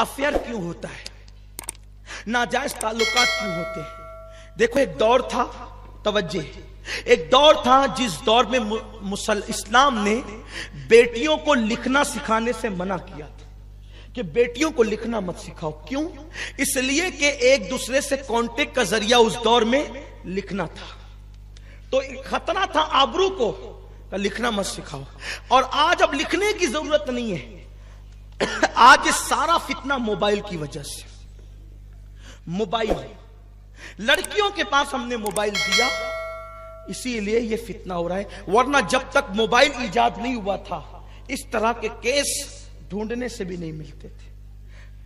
Affair کیوں ہوتا ہے, ناجائز تعلقات کیوں ہوتے ہیں. دیکھو ایک دور تھا, توجہ, ایک دور تھا جس دور میں اسلام نے بیٹیوں کو لکھنا سکھانے سے منع کیا تھا کہ بیٹیوں کو لکھنا مت سکھاؤ. کیوں؟ اس لیے کہ ایک دوسرے سے کانٹیکٹ کا ذریعہ اس دور میں لکھنا تھا, تو خطرہ تھا آبرو کو, لکھنا مت سکھاؤ. اور آج اب لکھنے کی ضرورت نہیں ہے, آج یہ سارا فتنہ موبائل کی وجہ سے. موبائل, لڑکیوں کے پاس ہم نے موبائل دیا اسی لیے یہ فتنہ ہو رہا ہے, ورنہ جب تک موبائل ایجاد نہیں ہوا تھا اس طرح کے کیس ڈھونڈنے سے بھی نہیں ملتے تھے.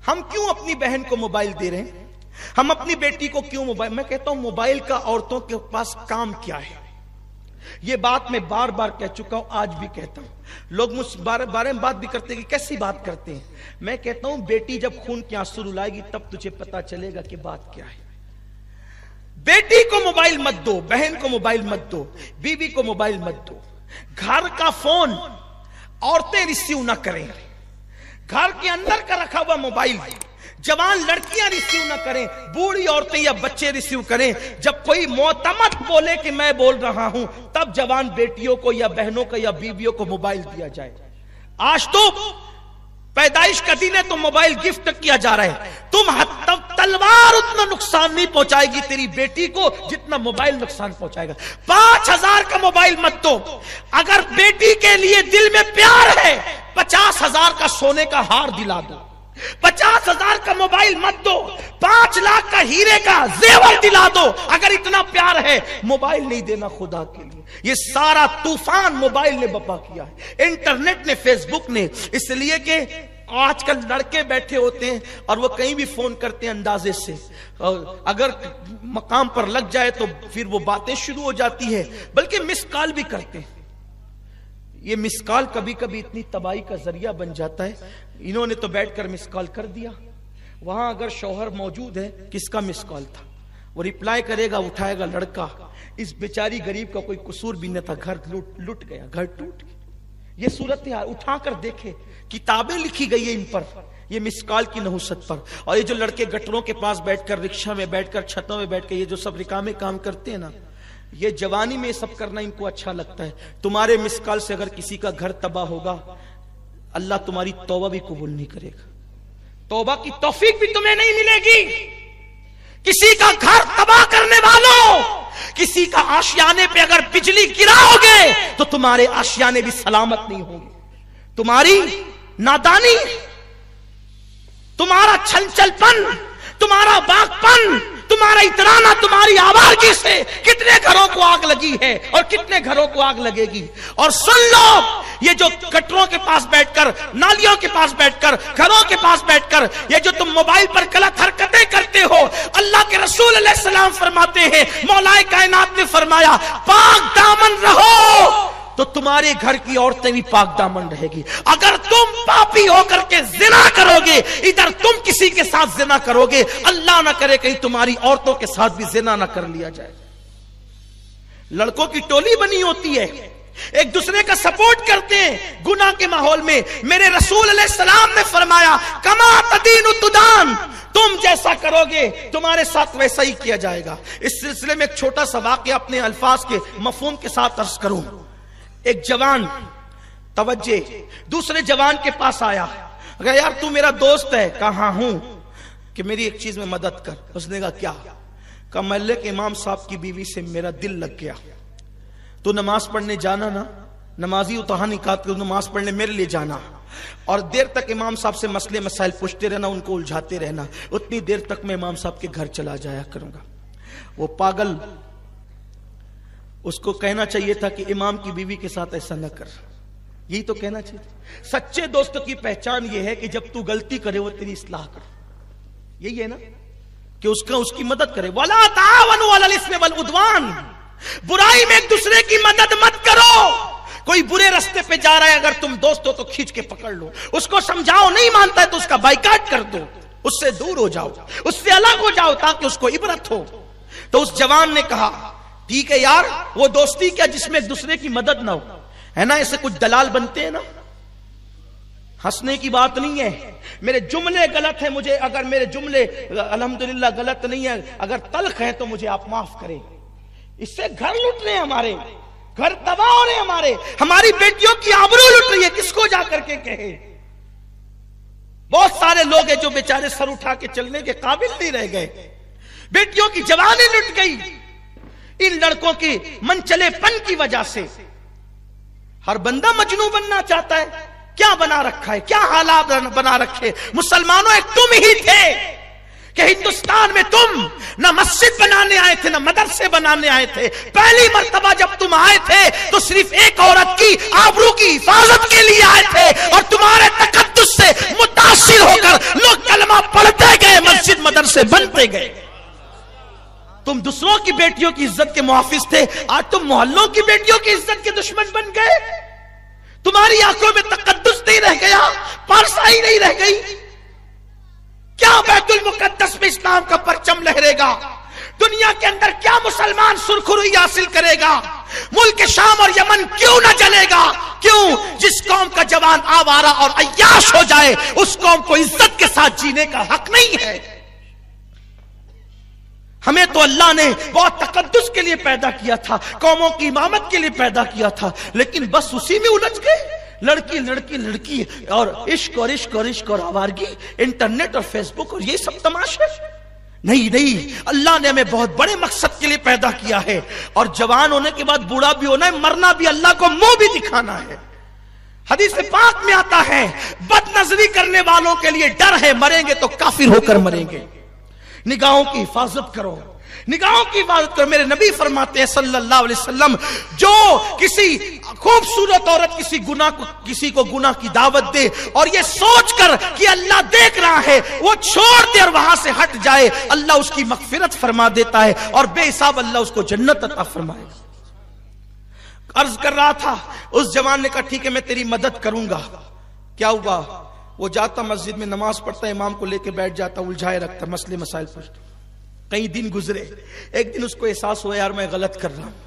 ہم کیوں اپنی بہن کو موبائل دے رہے ہیں, ہم اپنی بیٹی کو کیوں موبائل. میں کہتا ہوں موبائل کا عورتوں کے پاس کام کیا ہے, یہ بات میں بار بار کہہ چکا ہوں, آج بھی کہتا ہوں. لوگ مجھ بارے میں بات بھی کرتے ہیں کہ کیسی بات کرتے ہیں. میں کہتا ہوں بیٹی جب خون کے آنسو رلائے گی تب تجھے پتا چلے گا کہ بات کیا ہے. بیٹی کو موبائل مت دو, بہن کو موبائل مت دو, بیوی کو موبائل مت دو. گھر کا فون عورتیں ریسیو نہ کریں, گھر کے اندر کا رکھا ہوا موبائل جوان لڑکیاں ریسیو نہ کریں, بوڑھی عورتیں یا بچے ریسیو کریں. جب کوئی معتمد بولے کہ میں بول رہا ہوں تب جوان بیٹیوں کو یا بہنوں کو یا بیویوں کو موبائل دیا جائے. آج تو پیدائش کا دن ہے تو موبائل گفٹ کیا جا رہا ہے. تم تلوار اتنا نقصان نہیں پہنچائے گی تیری بیٹی کو جتنا موبائل نقصان پہنچائے گا. 5,000 کا موبائل مت دو. اگر بیٹی کے لیے دل میں پیار ہے 50,000 کا سونے کا ہار دلا دو. 50,000 کا موبائل مت دو, 5 لاکھ کا ہیرے کا زیور دلا دو. اگر اتنا پیار ہے موبائل نہیں دینا خدا کے لیے. یہ سارا طوفان موبائل نے بپا کیا ہے, انٹرنیٹ نے, فیس بک نے. اس لیے کہ آج کل لڑکے بیٹھے ہوتے ہیں اور وہ کہیں بھی فون کرتے ہیں اندازے سے, اگر مقام پر لگ جائے تو پھر وہ باتیں شروع ہو جاتی ہے, بلکہ مس کال بھی کرتے ہیں. یہ مس کال کبھی کبھی اتنی تباہی کا ذریعہ بن جاتا ہے. انہوں نے تو بیٹھ کر مس کال کر دیا, وہاں اگر شوہر موجود ہے کس کا مس کال تھا, وہ ریپلائی کرے گا, اٹھائے گا لڑکا. اس بیچاری غریب کا کوئی قصور بھی نہ تھا, گھر لٹ گیا, گھر ٹوٹ گیا. یہ صورتحال اٹھا کر دیکھے, کتابیں لکھی گئی ہیں ان پر, یہ مس کال کی نحوست پر. اور یہ جو لڑکے گٹروں کے پاس بیٹھ کر, رکشہ میں بیٹھ کر, چھتوں میں بیٹھ کر یہ جو سب رکامے کام کرتے ہیں نا, یہ جوانی میں سب کرنا ان کو اچھا لگتا ہے. تمہارے مس کال سے اگر کسی کا گھر تباہ ہوگا اللہ تمہاری توبہ بھی قبول نہیں کرے گا, توبہ کی توفیق بھی تمہیں نہیں ملے گی. کسی کا گھر تباہ کرنے والوں, کسی کا آشیانے پہ اگر بجلی گراؤ گے تو تمہارے آشیانے بھی سلامت نہیں ہوں گے. تمہاری نادانی, تمہارا چھل پن, تمہارا باغ پن, تمہارا اترانا, تمہاری آوارگی سے کتنے گھروں کو آگ لگی ہے اور کتنے گھروں کو آگ لگے گی. اور سن لو, یہ جو گٹروں کے پاس بیٹھ کر, نالیوں کے پاس بیٹھ کر, گھروں کے پاس بیٹھ کر یہ جو تم موبائل پر غلط حرکتیں کرتے ہو, اللہ کے رسول علیہ السلام فرماتے ہیں, مولا کائنات نے فرمایا پاک دامن رہو تو تمہارے گھر کی عورتیں بھی پاک دامن رہے گی. اگر تم پاپی ہو کر کے زنا کرو گے, ادھر تم کسی کے ساتھ زنا کرو گے, اللہ نہ کرے کہیں تمہاری عورتوں کے ساتھ بھی زنا نہ کر لیا جائے. لڑکوں کی ٹولی بنی ہوتی ہے, ایک دوسرے کا سپورٹ کرتے ہیں گناہ کے ماحول میں. میرے رسول علیہ السلام نے فرمایا کما تدین تدان, تم جیسا کرو گے تمہارے ساتھ ویسا ہی کیا جائے گا. اس سلسلے میں ایک چھوٹا سا واقعہ اپنے الفاظ کے مفہوم کے ساتھ عرض کروں. ایک جوان, توجہ, دوسرے جوان کے پاس آیا, اگر یار تو میرا دوست ہے, کہاں ہوں, کہ میری ایک چیز میں مدد کر. اس نے کہا کیا؟ کہا محلے کے امام صاحب کی بیوی سے میرا دل لگ گیا, تو نماز پڑھنے جانا نا, نمازی اتہا نکال کے نماز پڑھنے میرے لیے جانا, اور دیر تک امام صاحب سے مسئلے مسائل پوچھتے رہنا, ان کو الجھاتے رہنا, اتنی دیر تک میں امام صاحب کے گھر چلا جایا کروں گا. وہ پاگل, اس کو کہنا چاہیے تھا کہ امام کی بیوی کے ساتھ ایسا نہ کر, یہی تو کہنا چاہیے. سچے دوست کی پہچان یہ ہے کہ جب تو غلطی کرے وہ تیری اصلاح کر, یہی ہے نا, کہ اس کی مدد کرے. وَلَا تَعَاوَنُوا عَلَى الْإِثْمِ وَالْعُدْوَانِ, برائی میں ایک دوسرے کی مدد مت کرو. کوئی برے راستے پہ جا رہا ہے, اگر تم دوست ہو تو کھینچ کے پکڑ لو, اس کو سمجھاؤ, نہیں مانتا ہے تو اس کا بائیکاٹ کر دو, اس سے دور ہو جاؤ, اس سے الگ ہو جاؤ تاکہ اس کو عبرت ہو. تو اس جوان نے کہا ٹھیک ہے یار, وہ دوستی کیا جس میں ایک دوسرے کی مدد نہ ہو, ہے نا. ایسے کچھ دلال بنتے ہیں نا, ہنسنے کی بات نہیں ہے. میرے جملے غلط ہیں, مجھے اگر میرے جملے الحمدللہ غلط نہیں ہے, اگر تلخ ہیں تو مجھے آپ معاف کریں. اس سے گھر لٹ رہے ہیں ہمارے, گھر تباہ ہو رہے ہیں ہماری بیٹیوں کی آبرو لٹ رہی ہے. کس کو جا کر کے کہے؟ بہت سارے لوگ ہیں جو بیچارے سر اٹھا کے چلنے کے قابل نہیں رہ گئے. بیٹیوں کی جوانی لٹ گئی ان لڑکوں کی منچلے پن کی وجہ سے. ہر بندہ مجنوں بننا چاہتا ہے. کیا بنا رکھا ہے, کیا حالات بنا رکھے. مسلمانوں ایک تم ہی تھے کہ ہندوستان میں تم نہ مسجد بنانے آئے تھے نہ مدرسے بنانے آئے تھے. پہلی مرتبہ جب تم آئے تھے تو صرف ایک عورت کی آبرو کی حفاظت کے لیے آئے تھے, اور تمہارے تقدس سے متاثر ہو کر لوگ کلمہ پڑھتے گئے, مسجد مدرسے بنتے گئے. تم دوسروں کی بیٹیوں کی عزت کے محافظ تھے, آج تم محلوں کی بیٹیوں کی عزت کے دشمن بن گئے. تمہاری آنکھوں میں تقدس نہیں رہ گیا, پارسائی نہیں رہ گئی. کیا بیت المقدس میں اسلام کا پرچم لہرے گا؟ دنیا کے اندر کیا مسلمان سرخروئی حاصل کرے گا؟ ملک شام اور یمن کیوں نہ جلے گا؟ کیوں؟ جس قوم کا جوان آوارہ اور عیاش ہو جائے اس قوم کو عزت کے ساتھ جینے کا حق نہیں ہے. ہمیں تو اللہ نے بہت تقدس کے لیے پیدا کیا تھا, قوموں کی امامت کے لیے پیدا کیا تھا, لیکن بس اسی میں الجھ گئے. لڑکی لڑکی لڑکی اور عشق اور عشق اور عشق اور آوارگی, انٹرنیٹ اور فیس بک اور یہ سب تماشے. نہیں, اللہ نے ہمیں بہت بڑے مقصد کے لیے پیدا کیا ہے, اور جوان ہونے کے بعد بوڑھا بھی ہونا ہے, مرنا بھی اللہ کو منہ بھی دکھانا ہے. حدیث پاک میں آتا ہے بد نظری کرنے والوں کے لیے ڈر ہے, مریں گے تو کافر ہو کر مریں گے. نگاہوں کی حفاظت کرو, نگاہوں کی حفاظت کرو. میرے نبی فرماتے ہیں صلی اللہ علیہ وسلم, جو کسی خوبصورت عورت کسی کو گناہ کی دعوت دے اور یہ سوچ کر کہ اللہ دیکھ رہا ہے وہ چھوڑ دے اور وہاں سے ہٹ جائے, اللہ اس کی مغفرت فرما دیتا ہے اور بے حساب اللہ اس کو جنت عطا فرمائے. عرض کر رہا تھا, اس جوان نے کہا ٹھیک ہے میں تیری مدد کروں گا. کیا ہوا؟ وہ جاتا مسجد میں نماز پڑھتا, امام کو لے کے بیٹھ جاتا, الجھائے رکھتا, مسئلے مسائل پوچھتا. کئی دن گزرے, ایک دن اس کو احساس ہوا یار میں غلط کر رہا ہوں,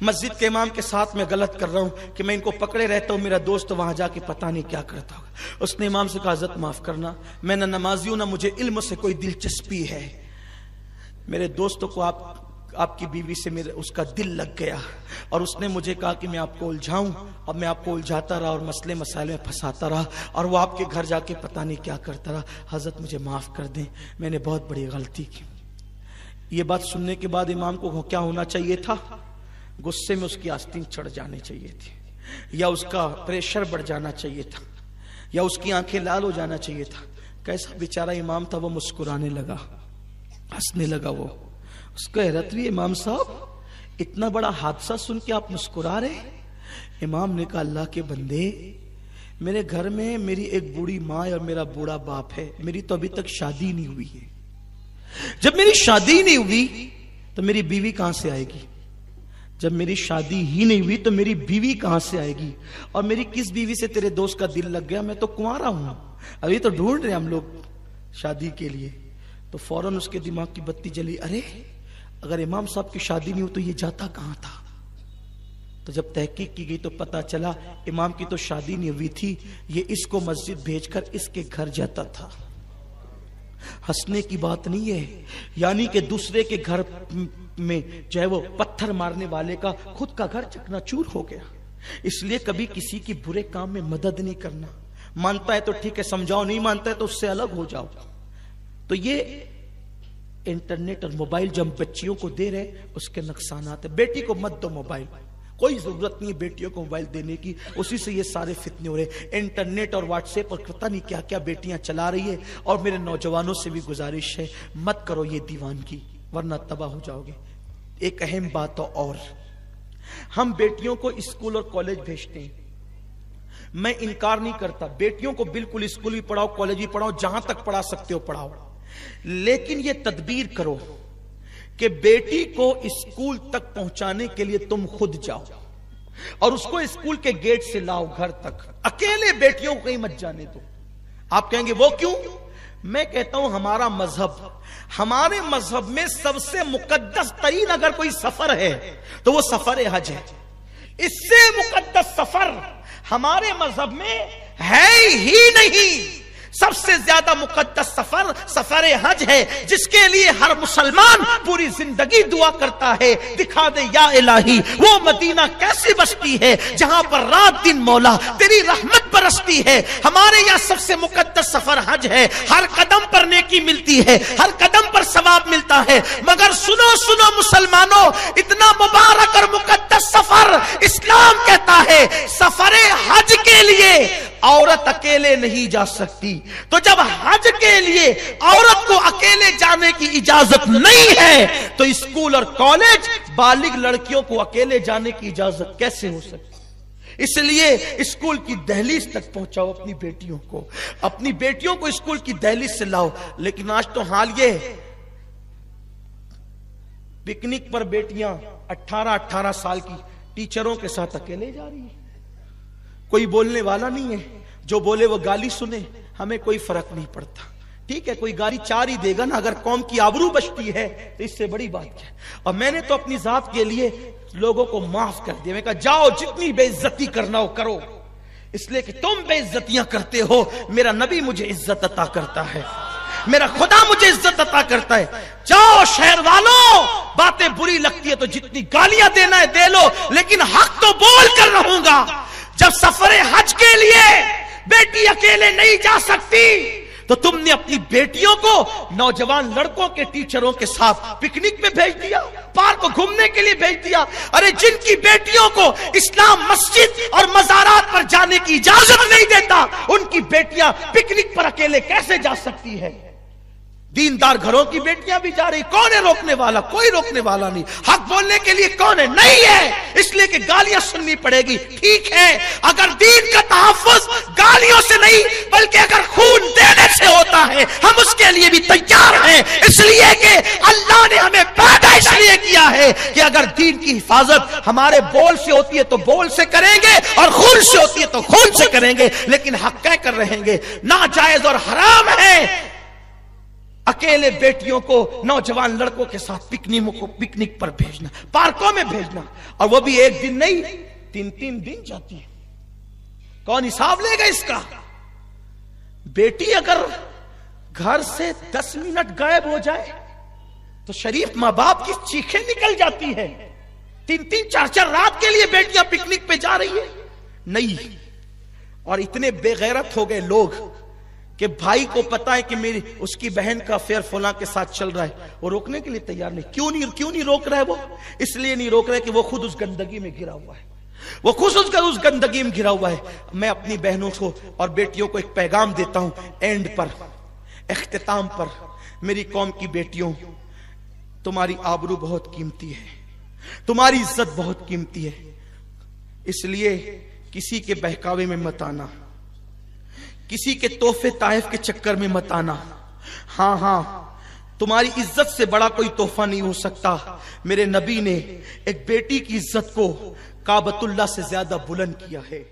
مسجد کے امام کے ساتھ میں غلط کر رہا ہوں کہ میں ان کو پکڑے رہتا ہوں, میرا دوست وہاں جا کے پتہ نہیں کیا کرتا ہوگا. اس نے امام سے کہا حضرت معاف کرنا, میں نہ نمازی ہوں نہ مجھے علم سے کوئی دلچسپی ہے, میرے دوستوں کو آپ کی بیوی سے اس کا دل لگ گیا اور اس نے مجھے کہا کہ میں آپ کو الجھاؤں, اور میں آپ کو الجھاتا رہا اور مسئلے مسائل میں پھنساتا رہا, اور وہ آپ کے گھر جا کے پتہ نہیں کیا کرتا رہا. حضرت مجھے معاف کر دیں, میں نے بہت بڑی غلطی کی. یہ بات سننے کے بعد امام کو کیا ہونا چاہیے تھا؟ غصے میں اس کی آستین چڑھ جانی چاہیے تھی, یا اس کا پریشر بڑھ جانا چاہیے تھا, یا اس کی آنکھیں لال ہو جانا چاہیے تھا. کیسا بیچارہ امام تھا, وہ مسکرانے لگا, ہنسنے لگا. وہ اس کو حیرت ہوئی, امام صاحب اتنا بڑا حادثہ سن کے آپ مسکرا رہے؟ امام نے کہا اللہ کے بندے, میرے گھر میں میری ایک بوڑھی ماں اور میرا بوڑھا باپ ہے, میری تو ابھی تک شادی نہیں ہوئی ہے. جب میری شادی نہیں ہوئی تو میری بیوی کہاں سے آئے گی؟ جب میری شادی ہی نہیں ہوئی تو میری بیوی کہاں سے آئے گی؟ اور میری کس بیوی سے تیرے دوست کا دل لگ گیا؟ میں تو کنوارا ہوں, ابھی تو ڈھونڈ رہے ہم لوگ شادی کے لیے. تو فوراً اس کے دماغ کی بتی جلی, ارے اگر امام صاحب کی شادی نہیں ہو تو یہ جاتا کہاں تھا؟ تو جب تحقیق کی گئی تو پتا چلا امام کی تو شادی نہیں ہوئی تھی, یہ اس کو مسجد بھیج کر اس کے گھر جاتا تھا. ہنسنے کی بات نہیں ہے, یعنی کہ دوسرے کے گھر میں جو ہے وہ پتھر مارنے والے کا خود کا گھر چکنا چور ہو گیا. اس لیے کبھی کسی کی برے کام میں مدد نہیں کرنا. مانتا ہے تو ٹھیک ہے سمجھاؤ, نہیں مانتا ہے تو اس سے الگ ہو جاؤ. تو یہ انٹرنیٹ اور موبائل جو ہم بچیوں کو دے رہے اس کے نقصانات ہیں. بیٹی کو مت دو موبائل, کوئی ضرورت نہیں ہے بیٹیوں کو موبائل دینے کی, اسی سے یہ سارے فتنے ہو رہے. انٹرنیٹ اور واٹس ایپ اور پتہ نہیں کیا کیا بیٹیاں چلا رہی ہے. اور میرے نوجوانوں سے بھی گزارش ہے مت کرو یہ دیوانگی, ورنہ تباہ ہو جاؤ گے. ایک اہم بات اور, ہم بیٹیوں کو اسکول اور کالج بھیجتے ہیں, میں انکار نہیں کرتا, بیٹیوں کو بالکل اسکول بھی پڑھاؤ کالج بھی پڑھاؤ, جہاں تک پڑھا سکتے ہو پڑھاؤ, لیکن یہ تدبیر کرو کہ بیٹی کو اسکول تک پہنچانے کے لیے تم خود جاؤ اور اس کو اسکول کے گیٹ سے لاؤ گھر تک. اکیلے بیٹیوں کو کہیں مت جانے دو. آپ کہیں گے وہ کیوں؟ میں کہتا ہوں ہمارا مذہب, ہمارے مذہب میں سب سے مقدس ترین اگر کوئی سفر ہے تو وہ سفر حج ہے. اس سے مقدس سفر ہمارے مذہب میں ہے ہی نہیں۔ سب سے زیادہ مقدس سفر سفر حج ہے، جس کے لیے ہر مسلمان پوری زندگی دعا کرتا ہے، دکھا دے یا الہی وہ مدینہ کیسی بستی ہے جہاں پر رات دن مولا تیری رحمت برستی ہے۔ ہمارے یہاں سب سے مقدس سفر حج ہے، ہر قدم پر نیکی ملتی ہے، ہر قدم پر ثواب ملتا ہے، مگر سنو سنو مسلمانوں، اتنا مبارک اور مقدس سفر اسلام کہتا ہے سفر حج کے لیے عورت اکیلے نہیں جا سکتی۔ تو جب حج کے لیے عورت کو اکیلے جانے کی اجازت نہیں ہے تو اسکول اور کالج بالغ لڑکیوں کو اکیلے جانے کی اجازت کیسے ہو سکتی؟ اس لیے اسکول کی دہلیز تک پہنچاؤ اپنی بیٹیوں کو اسکول کی دہلیز سے لاؤ۔ لیکن آج تو حال یہ ہے، پکنک پر بیٹیاں 18 سال کی ٹیچروں کے ساتھ اکیلے جا رہی ہیں، کوئی بولنے والا نہیں ہے، جو بولے وہ گالی سنے، ہمیں کوئی فرق نہیں پڑتا۔ ٹھیک ہے، کوئی گالی چار ہی دے گا نا، اگر قوم کی آبرو بچتی ہے تو اس سے بڑی بات کیا ہے۔ اور میں نے تو اپنی ذات کے لیے لوگوں کو معاف کر دیا، میں کہا جاؤ جتنی بے عزتی کرنا ہو کرو، اس لیے کہ تم بے عزتیاں کرتے ہو، میرا نبی مجھے عزت عطا کرتا ہے، میرا خدا مجھے عزت عطا کرتا ہے۔ جاؤ شہر والوں، باتیں بری لگتی ہے تو جتنی گالیاں دینا ہے دے لو، لیکن حق تو بول کر رہوں گا۔ جب سفر حج کے لیے بیٹی اکیلے نہیں جا سکتی تو تم نے اپنی بیٹیوں کو نوجوان لڑکوں کے ٹیچروں کے ساتھ پکنک پہ بھیج دیا، پارک کو گھومنے کے لیے بھیج دیا۔ ارے جن کی بیٹیوں کو اسلام مسجد اور مزارات پر جانے کی اجازت نہیں دیتا، ان کی بیٹیاں پکنک پر اکیلے کیسے جا سکتی ہے؟ دیندار گھروں کی بیٹیاں بھی جا رہی، کون ہے روکنے والا؟ کوئی روکنے والا نہیں۔ حق بولنے کے لیے کون ہے؟ نہیں ہے، اس لیے کہ گالیاں سننی پڑے گی۔ ٹھیک ہے، اگر دین کا تحفظ گالیوں سے نہیں بلکہ اگر خون دینے سے ہوتا ہے ہم اس کے لیے بھی تیار ہیں، اس لیے کہ اللہ نے ہمیں پیدا اس لیے کیا ہے کہ اگر دین کی حفاظت ہمارے بول سے ہوتی ہے تو بول سے کریں گے، اور خون سے ہوتی ہے تو خون سے کریں گے، لیکن حق کہہ کر رہیں گے۔ ناجائز اور حرام ہے اکیلے بیٹیوں کو نوجوان لڑکوں کے ساتھ پکنک پر بھیجنا، پارکوں میں بھیجنا، اور وہ بھی ایک دن نہیں 3 دن جاتی ہے۔ کون حساب لے گا اس کا؟ بیٹی اگر گھر سے 10 منٹ غائب ہو جائے تو شریف ماں باپ کی چیخیں نکل جاتی ہے۔ 3 4 رات کے لیے بیٹیاں پکنک پہ جا رہی ہے نہیں۔ اور اتنے بے غیرت ہو گئے لوگ کہ بھائی کو پتا ہے کہ میری اس کی بہن کا افیئر فلاں کے ساتھ چل رہا ہے، وہ روکنے کے لیے تیار نہیں۔ کیوں نہیں روک رہا ہے؟ وہ اس لیے نہیں روک رہا ہے کہ وہ خود اس گندگی میں گرا ہوا ہے، وہ خود اس گندگی میں گرا ہوا ہے۔ میں اپنی بہنوں کو اور بیٹیوں کو ایک پیغام دیتا ہوں، اینڈ پر، اختتام پر، میری قوم کی بیٹیوں، تمہاری آبرو بہت قیمتی ہے، تمہاری عزت بہت قیمتی ہے، اس لیے کسی کے بہکاوے میں مت آنا، کسی کے تحفے تحائف کے چکر میں مت آنا۔ ہاں تمہاری عزت سے بڑا کوئی تحفہ نہیں ہو سکتا۔ میرے نبی نے ایک بیٹی کی عزت کو کعبۃ اللہ سے زیادہ بلند کیا ہے۔